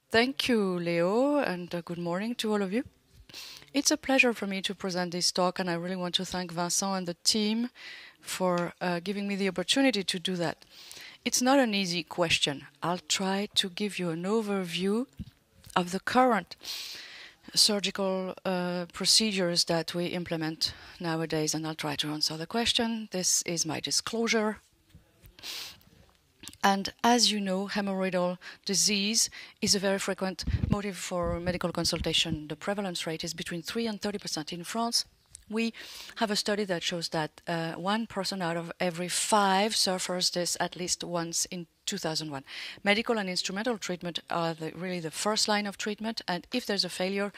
Thank you, Leo, and good morning to all of you. It's a pleasure for me to present this talk, and I really want to thank Vincent and the team for giving me the opportunity to do that. It's not an easy question. I'll try to give you an overview of the current surgical procedures that we implement nowadays, and I'll try to answer the question. This is my disclosure. And as you know, hemorrhoidal disease is a very frequent motive for medical consultation. The prevalence rate is between 3 and 30% in France. We have a study that shows that one person out of every 5 suffers this at least once in 2001. Medical and instrumental treatment are really the first line of treatment, and if there's a failure,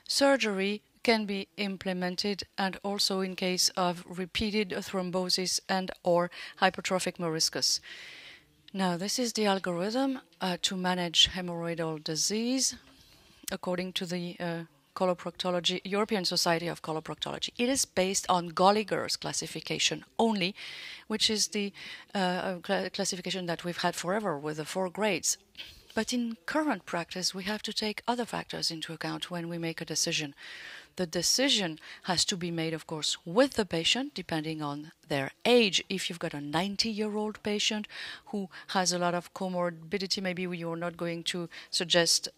surgery can be implemented, and also in case of repeated thrombosis and or hypertrophic meniscus. Now, this is the algorithm to manage hemorrhoidal disease according to the coloproctology, European Society of Coloproctology. It is based on Gallagher's classification only, which is the classification that we've had forever with the 4 grades. But in current practice, we have to take other factors into account when we make a decision. The decision has to be made, of course, with the patient, depending on their age. If you've got a 90-year-old patient who has a lot of comorbidity, maybe you're not going to suggest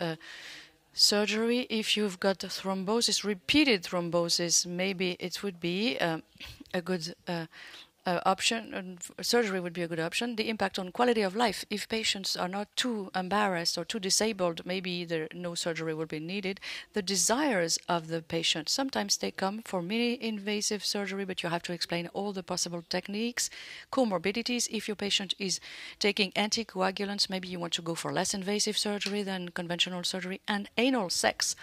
surgery. If you've got thrombosis, repeated thrombosis, maybe it would be a good option, and surgery would be a good option. The impact on quality of life, if patients are not too embarrassed or too disabled, maybe no surgery will be needed. The desires of the patient, sometimes they come for minimally invasive surgery, but you have to explain all the possible techniques. Comorbidities, if your patient is taking anticoagulants, maybe you want to go for less invasive surgery than conventional surgery. And anal sex,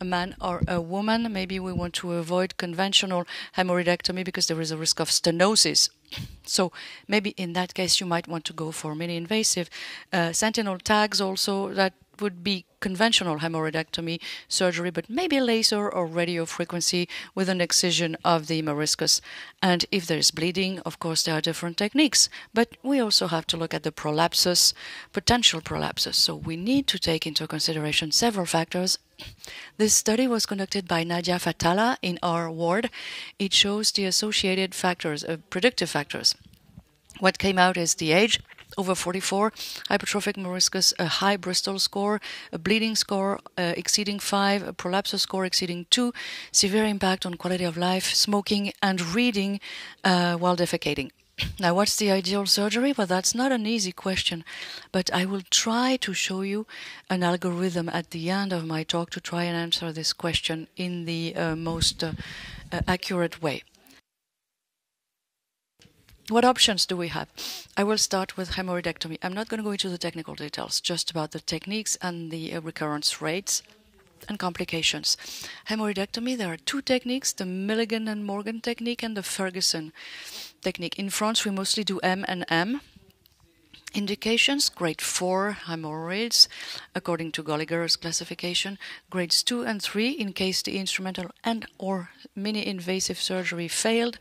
a man or a woman, maybe we want to avoid conventional hemorrhoidectomy because there is a risk of stenosis. So maybe in that case you might want to go for minimally invasive. Sentinel tags also, that would be conventional hemorrhoidectomy surgery, but maybe laser or radiofrequency with an excision of the meniscus. And if there's bleeding, of course, there are different techniques. But we also have to look at the prolapsus, potential prolapsus. So we need to take into consideration several factors. This study was conducted by Nadia Fatala in our ward. It shows the associated factors, predictive factors. What came out is the age, over 44, hypertrophic meniscus, a high Bristol score, a bleeding score exceeding 5, a prolapsus score exceeding 2, severe impact on quality of life, smoking, and reading while defecating. Now, what's the ideal surgery? Well, that's not an easy question, but I will try to show you an algorithm at the end of my talk to try and answer this question in the most accurate way. What options do we have? I will start with hemorrhoidectomy. I'm not going to go into the technical details, just about the techniques and the recurrence rates and complications. Hemorrhoidectomy, there are 2 techniques, the Milligan and Morgan technique and the Ferguson technique. In France, we mostly do M and M. Indications, grade 4 hemorrhoids, according to Gallagher's classification, grades 2 and 3 in case the instrumental and or mini-invasive surgery failed,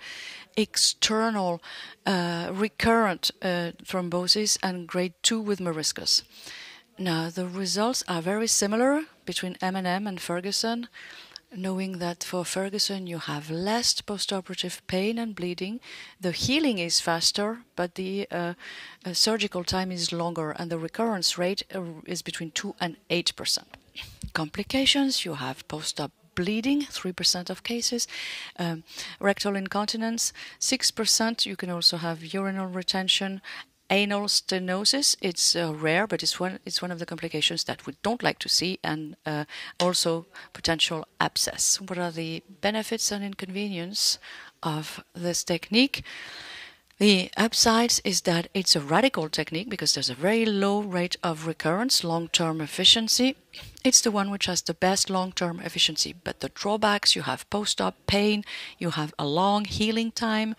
external recurrent thrombosis, and grade 2 with meniscus. Now, the results are very similar between M&M and Ferguson, knowing that for Ferguson you have less postoperative pain and bleeding. The healing is faster, but the surgical time is longer, and the recurrence rate is between 2 and 8%. Complications, you have post-op bleeding, 3% of cases, rectal incontinence, 6%. You can also have urinary retention, anal stenosis. It's rare, but it's one of the complications that we don't like to see, and also potential abscess. What are the benefits and inconvenience of this technique? The upsides is that it's a radical technique because there's a very low rate of recurrence, long-term efficiency. It's the one which has the best long-term efficiency. But the drawbacks, you have post-op pain, you have a long healing time,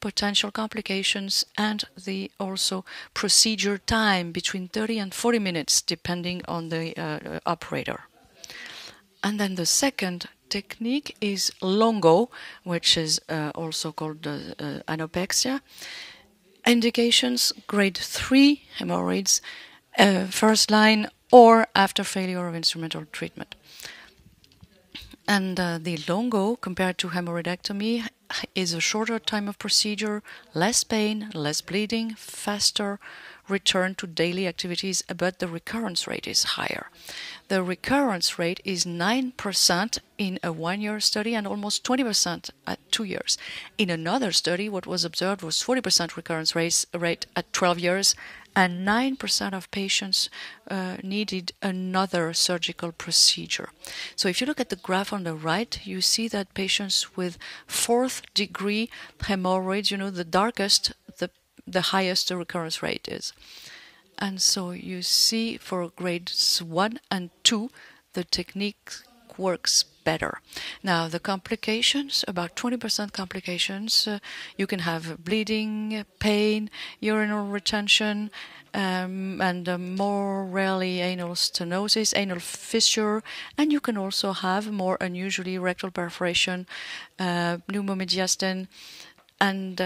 potential complications, and the also procedure time between 30 and 40 minutes, depending on the operator. And then the second technique is longo, which is also called anopexia. Indications, grade 3 hemorrhoids, first line or after failure of instrumental treatment. And the longo, compared to hemorrhoidectomy, is a shorter time of procedure, less pain, less bleeding, faster return to daily activities, but the recurrence rate is higher. The recurrence rate is 9% in a 1-year study and almost 20% at 2 years. In another study, what was observed was 40% recurrence rate at 12 years, and 9% of patients needed another surgical procedure. So if you look at the graph on the right, you see that patients with 4th degree hemorrhoids, the darkest, the highest the recurrence rate is. And so you see for grades 1 and 2, the technique works better. Now, the complications, about 20% complications, you can have bleeding, pain, urinary retention, and more rarely anal stenosis, anal fissure, and you can also have more unusually rectal perforation, pneumomediastin, and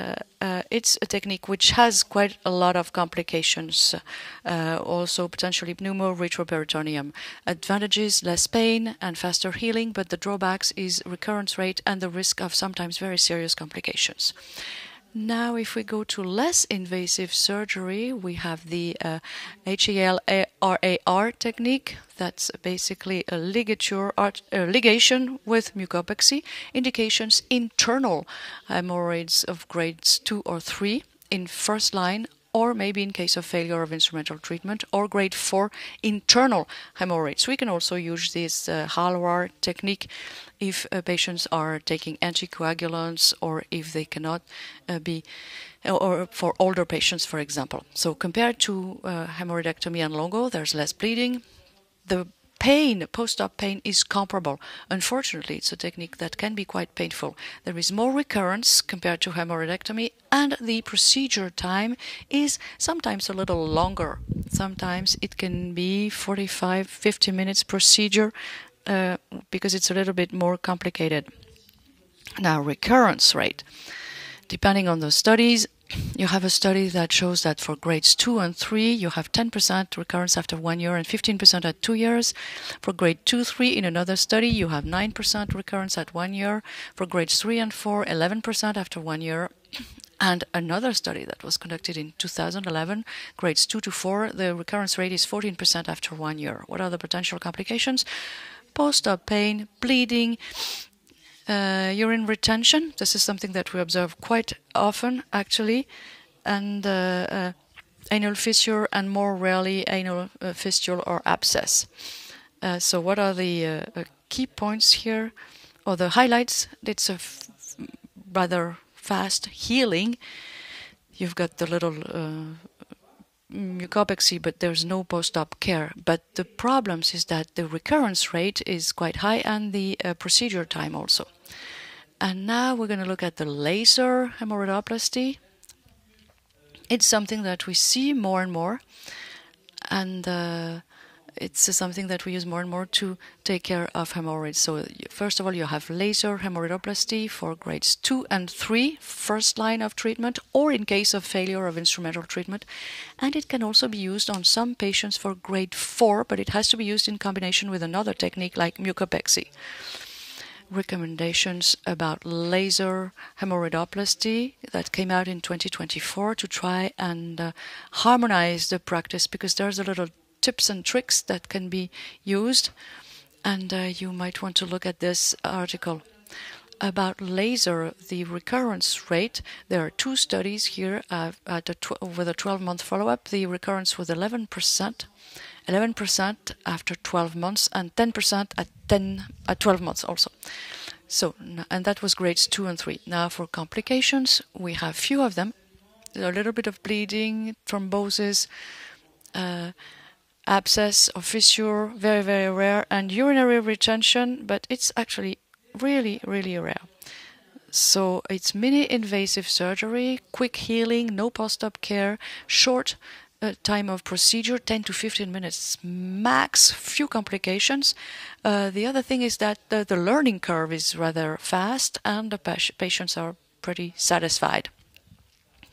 it's a technique which has quite a lot of complications, also potentially pneumoretroperitoneum. Advantages, less pain and faster healing, but the drawbacks is recurrence rate and the risk of sometimes very serious complications. Now, if we go to less invasive surgery, we have the HAL-RAR technique. That's basically a ligation with mucopexy. Indications: internal hemorrhoids of grades 2 or 3 in first line, or maybe in case of failure of instrumental treatment, or grade 4 internal hemorrhoids. We can also use this HAL-RAR technique if patients are taking anticoagulants, or if they cannot or for older patients, for example. So compared to hemorrhoidectomy and longo, there's less bleeding. The pain, post-op pain, is comparable. Unfortunately, it's a technique that can be quite painful. There is more recurrence compared to hemorrhoidectomy, and the procedure time is sometimes a little longer. Sometimes it can be 45-50 minutes procedure because it's a little bit more complicated. Now, recurrence rate. Depending on the studies, you have a study that shows that for grades 2 and 3, you have 10% recurrence after 1 year and 15% at 2 years. For grade 2-3, in another study, you have 9% recurrence at 1 year. For grades 3 and 4, 11% after 1 year. And another study that was conducted in 2011, grades 2 to 4, the recurrence rate is 14% after 1 year. What are the potential complications? Post-op pain, bleeding, urine retention. This is something that we observe quite often, actually, and anal fissure, and more rarely anal fistule or abscess. So what are the key points here, or the highlights? It's a rather fast healing. You've got the little mucopexy, but there's no post-op care. But the problems is that the recurrence rate is quite high, and the procedure time also. And now we're going to look at the laser hemorrhoidoplasty. It's something that we see more and more, and it's something that we use more and more to take care of hemorrhoids. So first of all, you have laser hemorrhoidoplasty for grades 2 and 3, first line of treatment, or in case of failure of instrumental treatment. And it can also be used on some patients for grade 4, but it has to be used in combination with another technique like mucopexy. Recommendations about laser hemorrhoidoplasty that came out in 2024 to try and harmonize the practice, because there's a little tips and tricks that can be used, and you might want to look at this article. About laser, the recurrence rate, there are 2 studies here with a 12-month follow-up. The recurrence was 11% after 12 months, and 10% at 12 months also. So, and that was grades 2 and 3. Now for complications, we have few of them. A little bit of bleeding, thrombosis, abscess or fissure, very, very rare, and urinary retention, but it's actually really, really rare. So it's mini-invasive surgery, quick healing, no post-op care, short time of procedure, 10 to 15 minutes max, few complications. The other thing is that the learning curve is rather fast, and the patients are pretty satisfied.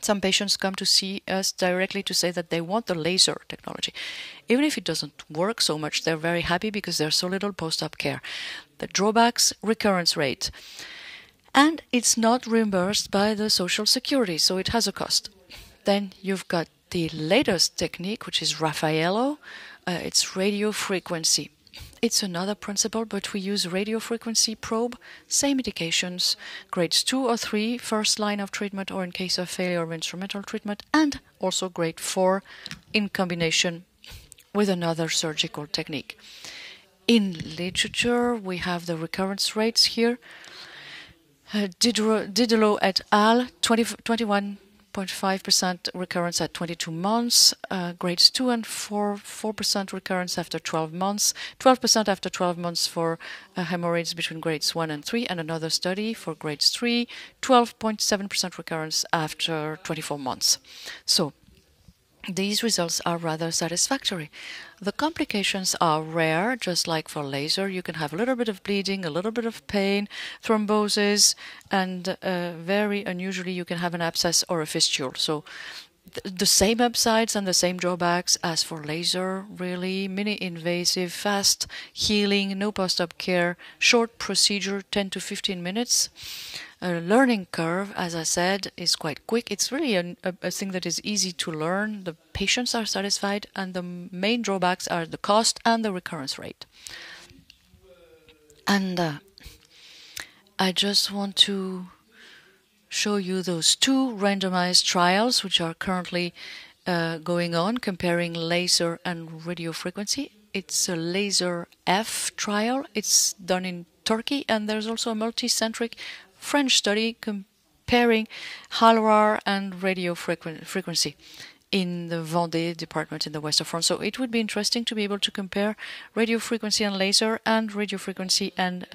Some patients come to see us directly to say that they want the laser technology. Even if it doesn't work so much, they're very happy because there's so little post-op care. The drawbacks, recurrence rate. And it's not reimbursed by the Social Security, so it has a cost. Then you've got the latest technique, which is Raffaello. It's radio frequency. It's another principle, but we use radio frequency probe, same indications, grades 2 or 3, first line of treatment, or in case of failure of instrumental treatment, and also grade 4 in combination with another surgical technique. In literature, we have the recurrence rates here. Didelot et al., 21.5% recurrence at 22 months, grades 2 and 4% recurrence after 12 months, 12% after 12 months for hemorrhoids between grades 1 and 3, and another study for grades 3, 12.7% recurrence after 24 months. So these results are rather satisfactory. The complications are rare, just like for laser. You can have a little bit of bleeding, a little bit of pain, thrombosis, and very unusually you can have an abscess or a fistule. So the same upsides and the same drawbacks as for laser, really. Mini-invasive, fast healing, no post-op care, short procedure, 10 to 15 minutes. A learning curve, as I said, is quite quick. It's really a thing that is easy to learn. The patients are satisfied, and the main drawbacks are the cost and the recurrence rate. And I just want to show you those 2 randomized trials which are currently going on, comparing laser and radiofrequency. It's a laser F trial. It's done in Turkey, and there's also a multicentric French study comparing HALRAR and radiofrequency in the Vendée department in the west of France. So it would be interesting to be able to compare radiofrequency and laser and radiofrequency and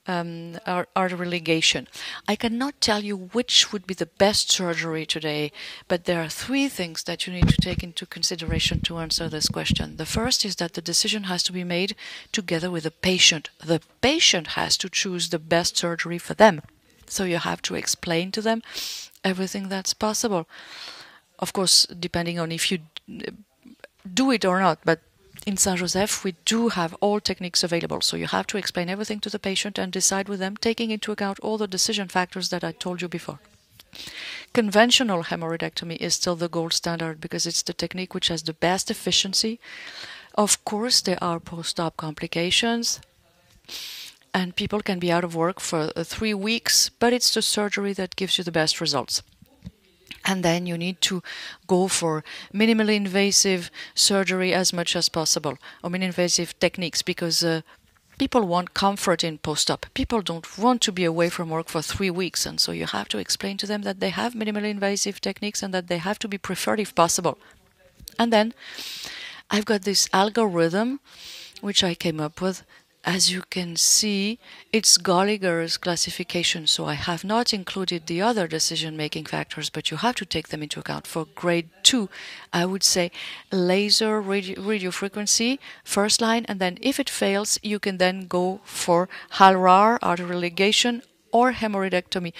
artery ligation. I cannot tell you which would be the best surgery today, but there are 3 things that you need to take into consideration to answer this question. The first is that the decision has to be made together with the patient. The patient has to choose the best surgery for them. So you have to explain to them everything that's possible. Of course, depending on if you do it or not, but in Saint-Joseph, we do have all techniques available, so you have to explain everything to the patient and decide with them, taking into account all the decision factors that I told you before. Conventional hemorrhoidectomy is still the gold standard because it's the technique which has the best efficiency. Of course, there are post-op complications, and people can be out of work for 3 weeks, but it's the surgery that gives you the best results. And then you need to go for minimally invasive surgery as much as possible, or minimally invasive techniques, because people want comfort in post-op. People don't want to be away from work for 3 weeks, and so you have to explain to them that they have minimally invasive techniques and that they have to be preferred if possible. And then I've got this algorithm which I came up with. As you can see, it's Gallagher's classification, so I have not included the other decision-making factors, but you have to take them into account. For grade 2, I would say laser radiofrequency, first line, and then if it fails, you can then go for HALRAR, artery ligation, or hemorrhoidectomy.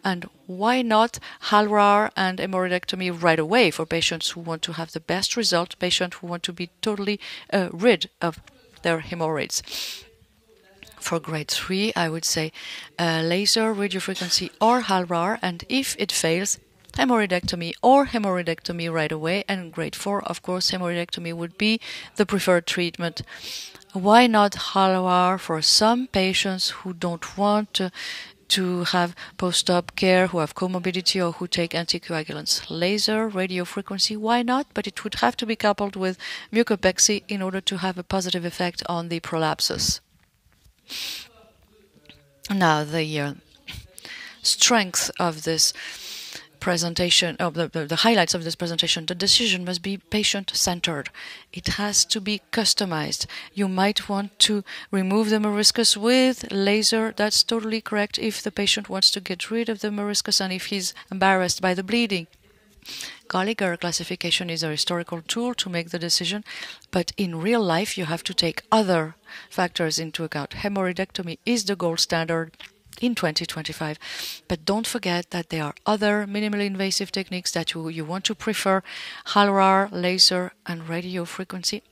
And why not HALRAR and hemorrhoidectomy right away for patients who want to have the best result, patients who want to be totally rid of their hemorrhoids. For grade 3, I would say laser, radiofrequency, or HALRAR, and if it fails, hemorrhoidectomy or hemorrhoidectomy right away. And grade 4, of course, hemorrhoidectomy would be the preferred treatment. Why not HALRAR for some patients who don't want to have post-op care, who have comorbidity or who take anticoagulants? Laser, radiofrequency, why not? But it would have to be coupled with mucopexy in order to have a positive effect on the prolapsus. Now, the strength of this presentation, the highlights of this presentation, the decision must be patient-centered. It has to be customized. You might want to remove the meniscus with laser. That's totally correct if the patient wants to get rid of the meniscus and if he's embarrassed by the bleeding. Gallagher classification is a historical tool to make the decision, but in real life you have to take other factors into account. Hemorrhoidectomy is the gold standard. in 2025. But don't forget that there are other minimally invasive techniques that you want to prefer: HALRAR, laser, and radio frequency.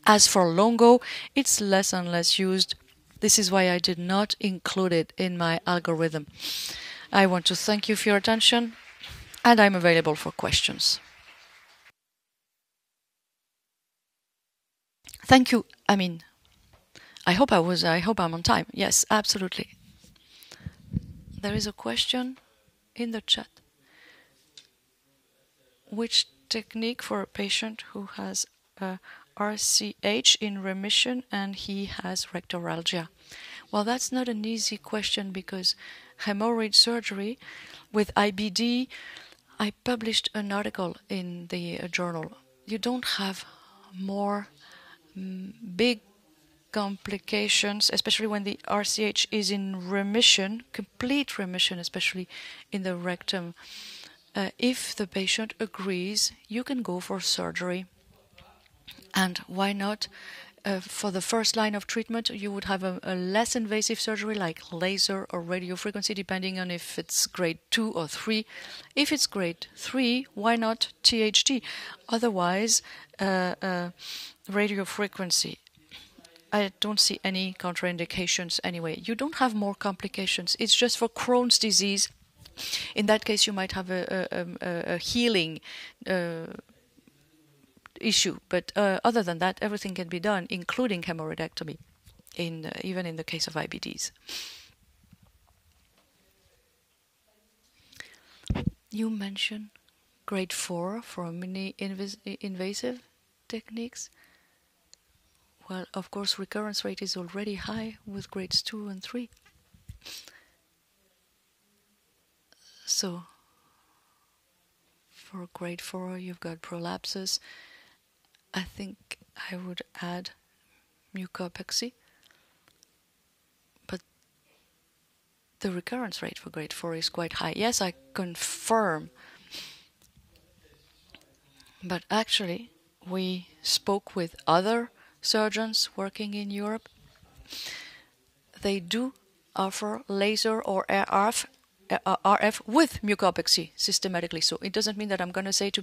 As for LONGO, it's less and less used. This is why I did not include it in my algorithm. I want to thank you for your attention, and I'm available for questions. Thank you, Amine. I hope I'm on time. Yes, absolutely. There is a question in the chat. Which technique for a patient who has RCH in remission and he has rectoralgia? Well, that's not an easy question because hemorrhoid surgery with IBD, I published an article in the journal. You don't have more big complications, especially when the RCH is in remission, complete remission, especially in the rectum. If the patient agrees, you can go for surgery. And why not? For the first line of treatment, you would have a less invasive surgery like laser or radiofrequency, depending on if it's grade 2 or 3. If it's grade 3, why not THD? Otherwise, radiofrequency. I don't see any contraindications anyway. You don't have more complications. It's just for Crohn's disease. In that case, you might have a healing issue, but other than that, everything can be done, including hemorrhoidectomy, even in the case of IBDs. You mentioned grade 4 for mini invasive techniques. Well, of course, recurrence rate is already high with grades 2 and 3. So, for grade 4, you've got prolapses. I think I would add mucopexy. But the recurrence rate for grade 4 is quite high. Yes, I confirm. But actually, we spoke with other surgeons working in Europe. They do offer laser or RF with mucopexy systematically. So it doesn't mean that I'm going to say to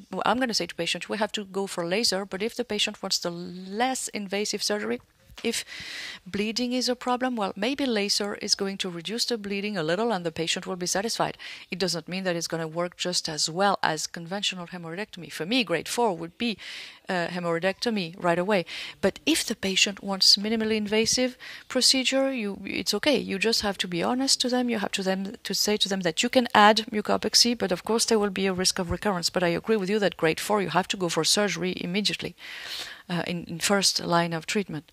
patients, we have to go for laser, but if the patient wants the less invasive surgery, if bleeding is a problem, well, maybe laser is going to reduce the bleeding a little and the patient will be satisfied. It doesn't mean that it's going to work just as well as conventional hemorrhoidectomy. For me, grade 4 would be hemorrhoidectomy right away. But if the patient wants minimally invasive procedure, it's okay. You just have to be honest to them. You have to say to them that you can add mucopexy, but of course there will be a risk of recurrence. But I agree with you that grade 4, you have to go for surgery immediately in first line of treatment.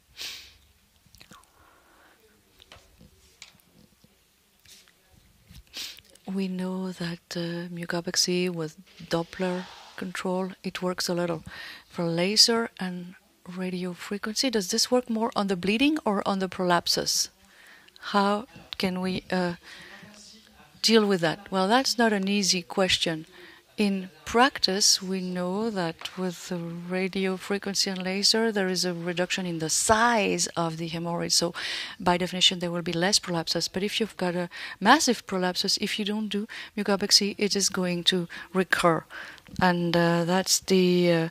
We know that mucopexy with Doppler control, it works a little. For laser and radiofrequency, does this work more on the bleeding or on the prolapses? How can we deal with that? Well, that's not an easy question. In practice, we know that with the radiofrequency and laser, there is a reduction in the size of the hemorrhoid. So, by definition, there will be less prolapses. But if you've got a massive prolapses, if you don't do mucopexy, it is going to recur. And that's the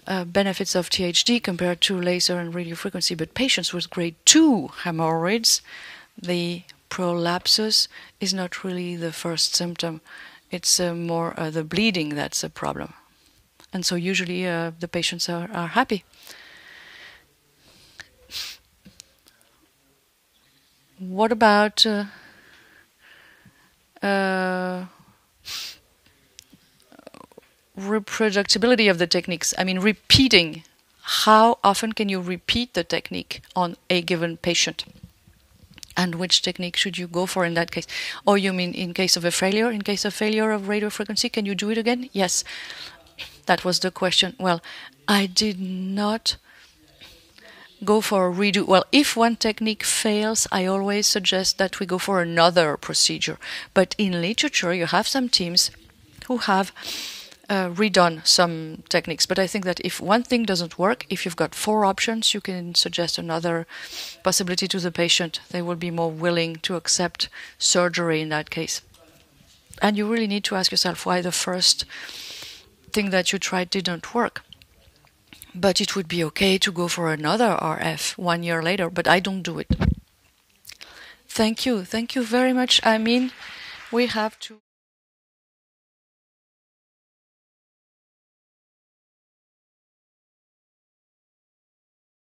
benefits of THD compared to laser and radiofrequency. But patients with grade 2 hemorrhoids, the prolapses is not really the first symptom. It's more the bleeding that's a problem. And so usually the patients are happy. What about reproducibility of the techniques? I mean, repeating. How often can you repeat the technique on a given patient? And which technique should you go for in that case? Or you mean in case of a failure? In case of failure of radiofrequency, can you do it again? Yes. That was the question. Well, I did not go for a redo. Well, if one technique fails, I always suggest that we go for another procedure. But in literature, you have some teams who have redone some techniques. But I think that if one thing doesn't work, if you've got 4 options, you can suggest another possibility to the patient. They will be more willing to accept surgery in that case. And you really need to ask yourself why the first thing that you tried didn't work. But it would be okay to go for another RF 1 year later, but I don't do it. Thank you. Thank you very much. I mean, we have to...